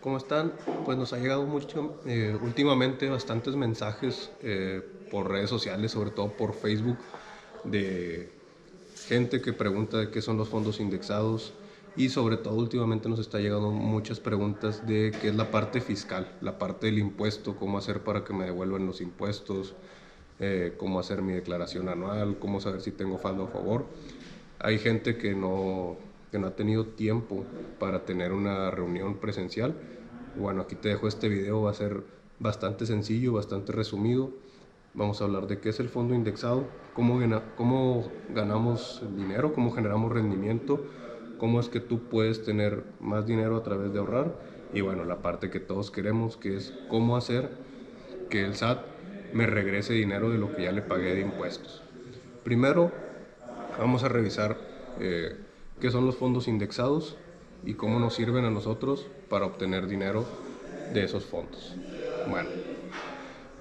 ¿Cómo están? Pues nos ha llegado mucho, últimamente bastantes mensajes por redes sociales, sobre todo por Facebook, de gente que pregunta de qué son los fondos indexados y sobre todo últimamente nos está llegando muchas preguntas de qué es la parte fiscal, la parte del impuesto, cómo hacer para que me devuelvan los impuestos, cómo hacer mi declaración anual, cómo saber si tengo saldo a favor. Hay gente que no ha tenido tiempo para tener una reunión presencial. Bueno, aquí te dejo este video, va a ser bastante sencillo, bastante resumido. Vamos a hablar de qué es el fondo indexado, cómo ganamos dinero, cómo generamos rendimiento, cómo es que tú puedes tener más dinero a través de ahorrar y bueno, la parte que todos queremos, que es cómo hacer que el SAT me regrese dinero de lo que ya le pagué de impuestos. Primero, vamos a revisar eh, qué son los fondos indexados y cómo nos sirven a nosotros para obtener dinero de esos fondos. Bueno,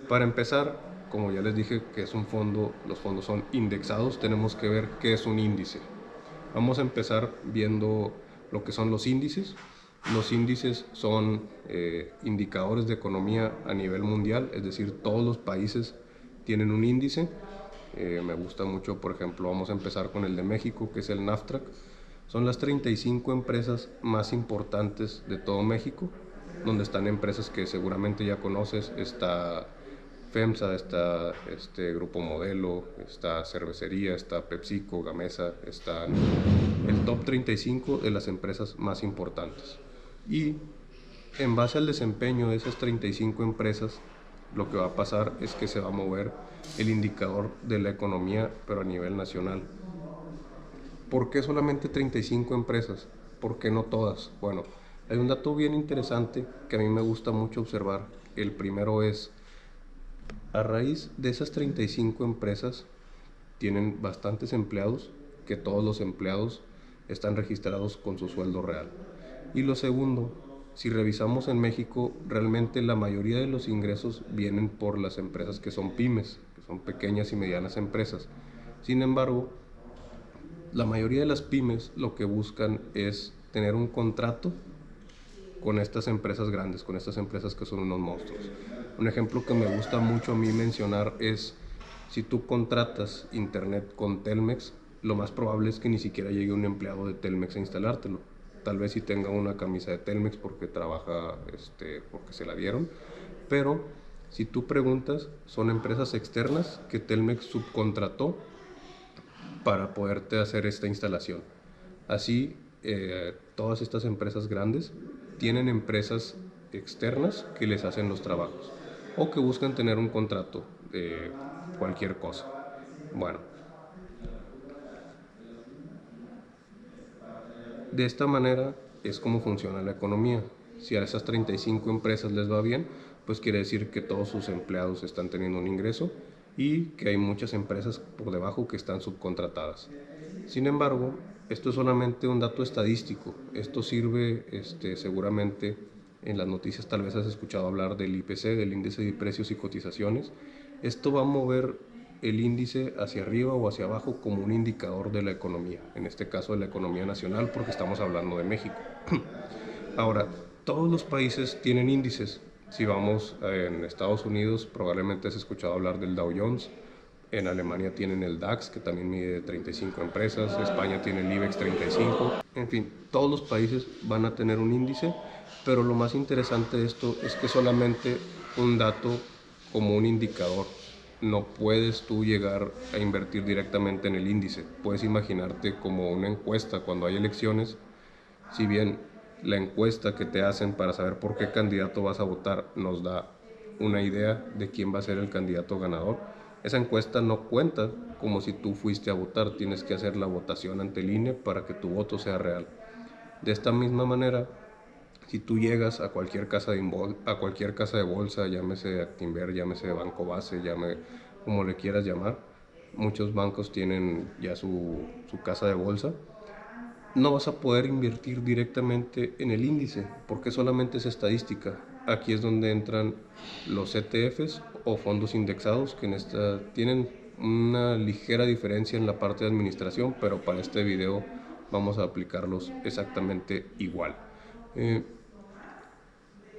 para empezar, como ya les dije que es un fondo, los fondos son indexados, tenemos que ver qué es un índice. Vamos a empezar viendo lo que son los índices. Los índices son indicadores de economía a nivel mundial, es decir, todos los países tienen un índice. Me gusta mucho, por ejemplo, vamos a empezar con el de México, que es el NAFTRAC. Son las 35 empresas más importantes de todo México, donde están empresas que seguramente ya conoces. Está FEMSA, está Grupo Modelo, está Cervecería, está PepsiCo, Gamesa, está el top 35 de las empresas más importantes. Y en base al desempeño de esas 35 empresas, lo que va a pasar es que se va a mover el indicador de la economía, pero a nivel nacional. ¿Por qué solamente 35 empresas? ¿Por qué no todas? Bueno, hay un dato bien interesante que a mí me gusta mucho observar. El primero es, a raíz de esas 35 empresas, tienen bastantes empleados, que todos los empleados están registrados con su sueldo real. Y lo segundo, si revisamos en México, realmente la mayoría de los ingresos vienen por las empresas que son pymes, que son pequeñas y medianas empresas. Sin embargo, la mayoría de las pymes lo que buscan es tener un contrato con estas empresas grandes, con estas empresas que son unos monstruos. Un ejemplo que me gusta mucho a mí mencionar es, si tú contratas internet con Telmex, lo más probable es que ni siquiera llegue un empleado de Telmex a instalártelo. Tal vez si tenga una camisa de Telmex porque trabaja, porque se la dieron, pero si tú preguntas, son empresas externas que Telmex subcontrató para poderte hacer esta instalación. Así, todas estas empresas grandes tienen empresas externas que les hacen los trabajos o que buscan tener un contrato de cualquier cosa. Bueno, de esta manera es como funciona la economía. Si a esas 35 empresas les va bien, pues quiere decir que todos sus empleados están teniendo un ingreso y que hay muchas empresas por debajo que están subcontratadas. Sin embargo, esto es solamente un dato estadístico. Esto sirve seguramente en las noticias, tal vez has escuchado hablar del IPC, del índice de precios y cotizaciones. Esto va a mover el índice hacia arriba o hacia abajo como un indicador de la economía, en este caso de la economía nacional porque estamos hablando de México. Ahora, todos los países tienen índices. Si vamos en Estados Unidos, probablemente has escuchado hablar del Dow Jones. En Alemania tienen el DAX, que también mide 35 empresas. España tiene el IBEX 35. En fin, todos los países van a tener un índice, pero lo más interesante de esto es que solamente un dato como un indicador. No puedes tú llegar a invertir directamente en el índice. Puedes imaginarte como una encuesta cuando hay elecciones. Si bien la encuesta que te hacen para saber por qué candidato vas a votar nos da una idea de quién va a ser el candidato ganador, esa encuesta no cuenta como si tú fuiste a votar. Tienes que hacer la votación ante el INE para que tu voto sea real. De esta misma manera, si tú llegas a cualquier casa de bolsa, llámese Actinver, llámese Banco Base, llame como le quieras llamar, muchos bancos tienen ya su casa de bolsa, no vas a poder invertir directamente en el índice porque solamente es estadística. Aquí es donde entran los ETFs o fondos indexados, que tienen una ligera diferencia en la parte de administración, pero para este video vamos a aplicarlos exactamente igual.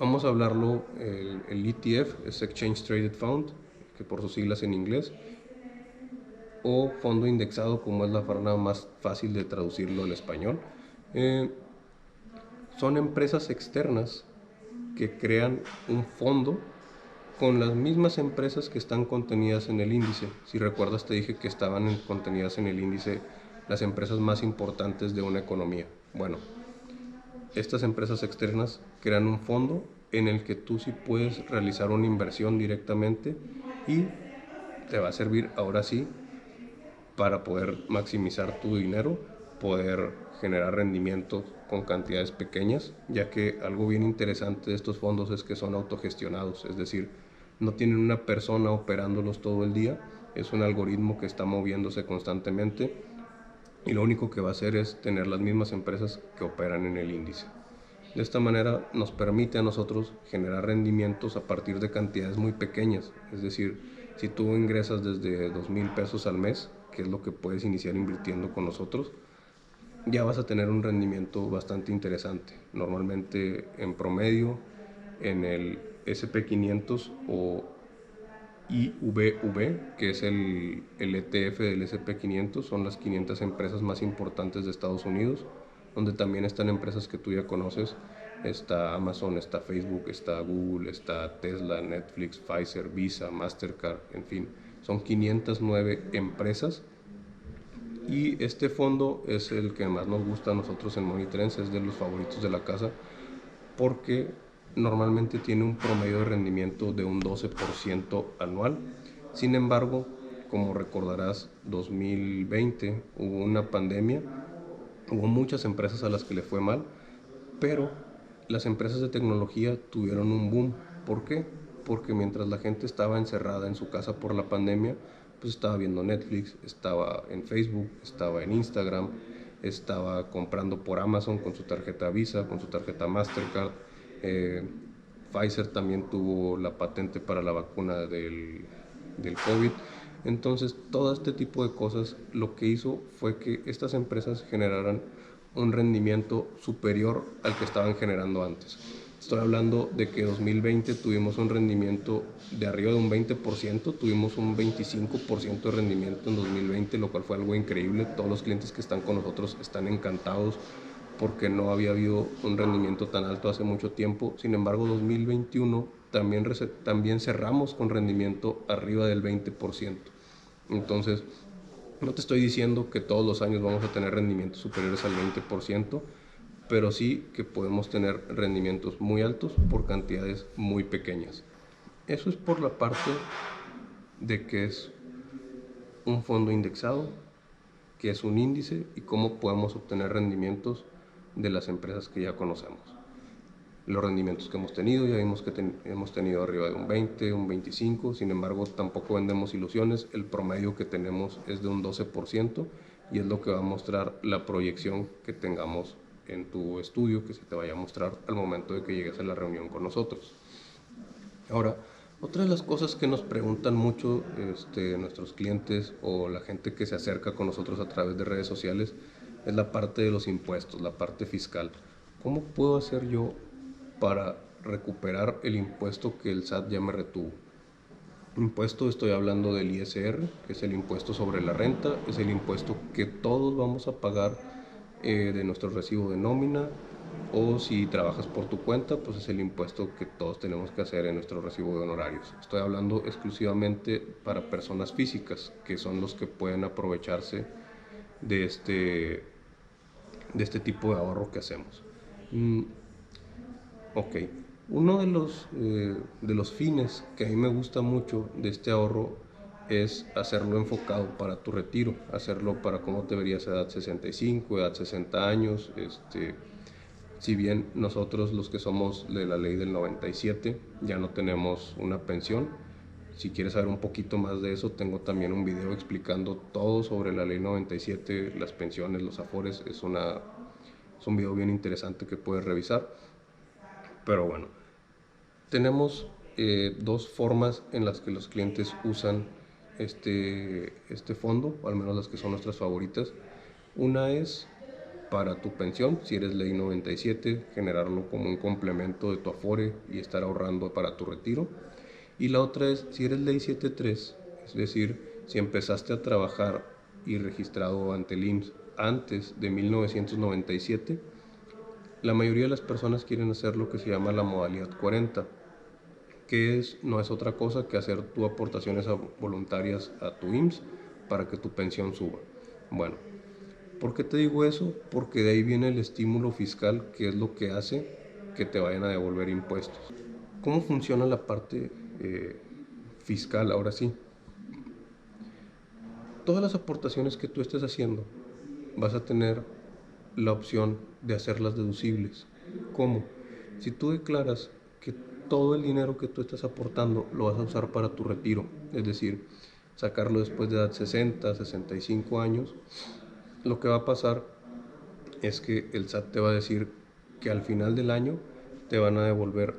Vamos a hablarlo, el ETF es Exchange Traded Fund, que por sus siglas en inglés, o fondo indexado, como es la forma más fácil de traducirlo al español. Eh, Son empresas externas que crean un fondo con las mismas empresas que están contenidas en el índice. Si recuerdas, te dije que estaban contenidas en el índice las empresas más importantes de una economía. Bueno, estas empresas externas crean un fondo en el que tú sí puedes realizar una inversión directamente y te va a servir ahora sí para poder maximizar tu dinero, poder generar rendimientos con cantidades pequeñas, ya que algo bien interesante de estos fondos es que son autogestionados, es decir, no tienen una persona operándolos todo el día, es un algoritmo que está moviéndose constantemente y lo único que va a hacer es tener las mismas empresas que operan en el índice. De esta manera nos permite a nosotros generar rendimientos a partir de cantidades muy pequeñas. Es decir, si tú ingresas desde 2,000 pesos al mes, que es lo que puedes iniciar invirtiendo con nosotros, ya vas a tener un rendimiento bastante interesante. Normalmente en promedio en el SP500 o IVV, que es el ETF del SP500, son las 500 empresas más importantes de Estados Unidos, donde también están empresas que tú ya conoces. Está Amazon, está Facebook, está Google, está Tesla, Netflix, Pfizer, Visa, Mastercard, en fin. Son 509 empresas y este fondo es el que más nos gusta a nosotros en Money Trends, es de los favoritos de la casa porque normalmente tiene un promedio de rendimiento de un 12% anual. Sin embargo, como recordarás, 2020 hubo una pandemia, hubo muchas empresas a las que le fue mal, pero las empresas de tecnología tuvieron un boom. ¿Por qué? Porque mientras la gente estaba encerrada en su casa por la pandemia, pues estaba viendo Netflix, estaba en Facebook, estaba en Instagram, estaba comprando por Amazon con su tarjeta Visa, con su tarjeta Mastercard. Eh, Pfizer también tuvo la patente para la vacuna del COVID. Entonces, todo este tipo de cosas lo que hizo fue que estas empresas generaran un rendimiento superior al que estaban generando antes. Estoy hablando de que 2020 tuvimos un rendimiento de arriba de un 20%, tuvimos un 25% de rendimiento en 2020, lo cual fue algo increíble. Todos los clientes que están con nosotros están encantados porque no había habido un rendimiento tan alto hace mucho tiempo. Sin embargo, 2021 también cerramos con rendimiento arriba del 20%. Entonces, no te estoy diciendo que todos los años vamos a tener rendimientos superiores al 20%, pero sí que podemos tener rendimientos muy altos por cantidades muy pequeñas. Eso es por la parte de que es un fondo indexado, que es un índice y cómo podemos obtener rendimientos de las empresas que ya conocemos. Los rendimientos que hemos tenido, ya vimos que hemos tenido arriba de un 20, un 25, sin embargo tampoco vendemos ilusiones, el promedio que tenemos es de un 12% y es lo que va a mostrar la proyección que tengamos en tu estudio, que se te vaya a mostrar al momento de que llegues a la reunión con nosotros. Ahora, otra de las cosas que nos preguntan mucho nuestros clientes o la gente que se acerca con nosotros a través de redes sociales es la parte de los impuestos, la parte fiscal. ¿Cómo puedo hacer yo para recuperar el impuesto que el SAT ya me retuvo? Impuesto, estoy hablando del ISR, que es el impuesto sobre la renta, es el impuesto que todos vamos a pagar de nuestro recibo de nómina, o si trabajas por tu cuenta, pues es el impuesto que todos tenemos que hacer en nuestro recibo de honorarios. Estoy hablando exclusivamente para personas físicas, que son los que pueden aprovecharse de este tipo de ahorro que hacemos. Ok, uno de los fines que a mí me gusta mucho de este ahorro es hacerlo enfocado para tu retiro, hacerlo para cómo te verías a edad 65, edad 60 años. Si bien nosotros los que somos de la ley del 97 ya no tenemos una pensión, si quieres saber un poquito más de eso, tengo también un video explicando todo sobre la ley 97, las pensiones, los afores. Es un video bien interesante que puedes revisar. Pero bueno, tenemos dos formas en las que los clientes usan este fondo, o al menos las que son nuestras favoritas. Una es para tu pensión, si eres ley 97, generarlo como un complemento de tu Afore y estar ahorrando para tu retiro. Y la otra es, si eres ley 73, es decir, si empezaste a trabajar y registrado ante el IMSS antes de 1997, la mayoría de las personas quieren hacer lo que se llama la modalidad 40, que no es otra cosa que hacer tus aportaciones voluntarias a tu IMSS para que tu pensión suba. Bueno, ¿por qué te digo eso? Porque de ahí viene el estímulo fiscal, que es lo que hace que te vayan a devolver impuestos. ¿Cómo funciona la parte fiscal? Ahora sí, todas las aportaciones que tú estés haciendo vas a tener la opción de hacerlas deducibles. ¿Cómo? Si tú declaras que todo el dinero que tú estás aportando lo vas a usar para tu retiro, es decir, sacarlo después de edad 60, 65 años, lo que va a pasar es que el SAT te va a decir que al final del año te van a devolver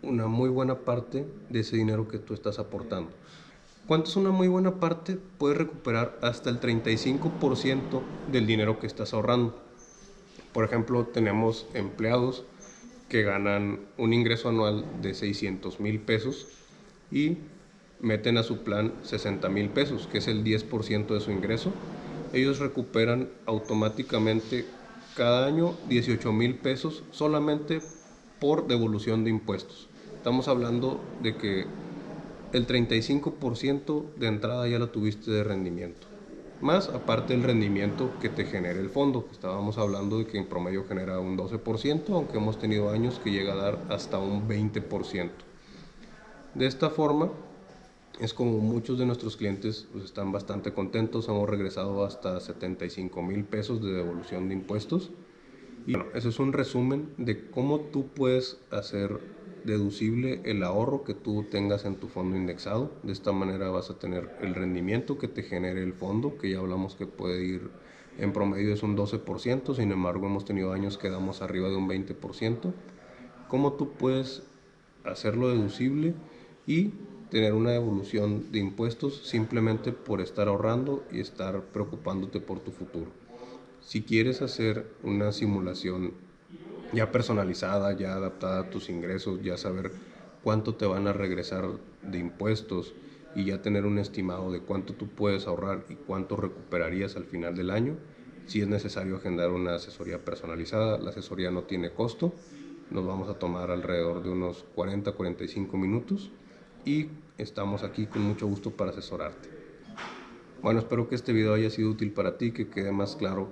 una muy buena parte de ese dinero que tú estás aportando. ¿Cuánto es una muy buena parte? Puedes recuperar hasta el 35% del dinero que estás ahorrando. Por ejemplo, tenemos empleados que ganan un ingreso anual de 600,000 pesos y meten a su plan 60,000 pesos, que es el 10% de su ingreso. Ellos recuperan automáticamente cada año 18,000 pesos solamente por devolución de impuestos. Estamos hablando de que el 35% de entrada ya lo tuviste de rendimiento. Más aparte el rendimiento que te genera el fondo, que estábamos hablando de que en promedio genera un 12%, aunque hemos tenido años que llega a dar hasta un 20%. De esta forma es como muchos de nuestros clientes pues, están bastante contentos, hemos regresado hasta 75,000 pesos de devolución de impuestos. Y bueno, eso es un resumen de cómo tú puedes hacer deducible el ahorro que tú tengas en tu fondo indexado. De esta manera vas a tener el rendimiento que te genere el fondo, que ya hablamos que puede ir en promedio es un 12%, sin embargo hemos tenido años que damos arriba de un 20%. Cómo tú puedes hacerlo deducible y tener una devolución de impuestos simplemente por estar ahorrando y estar preocupándote por tu futuro. Si quieres hacer una simulación ya personalizada, ya adaptada a tus ingresos, ya saber cuánto te van a regresar de impuestos y ya tener un estimado de cuánto tú puedes ahorrar y cuánto recuperarías al final del año, si es necesario agendar una asesoría personalizada. La asesoría no tiene costo, nos vamos a tomar alrededor de unos 40-45 minutos y estamos aquí con mucho gusto para asesorarte. Bueno, espero que este video haya sido útil para ti, que quede más claro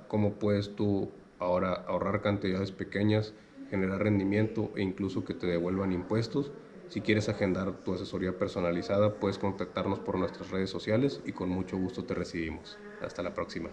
cómo puedes tú ahora ahorrar cantidades pequeñas, generar rendimiento e incluso que te devuelvan impuestos. Si quieres agendar tu asesoría personalizada, puedes contactarnos por nuestras redes sociales y con mucho gusto te recibimos. Hasta la próxima.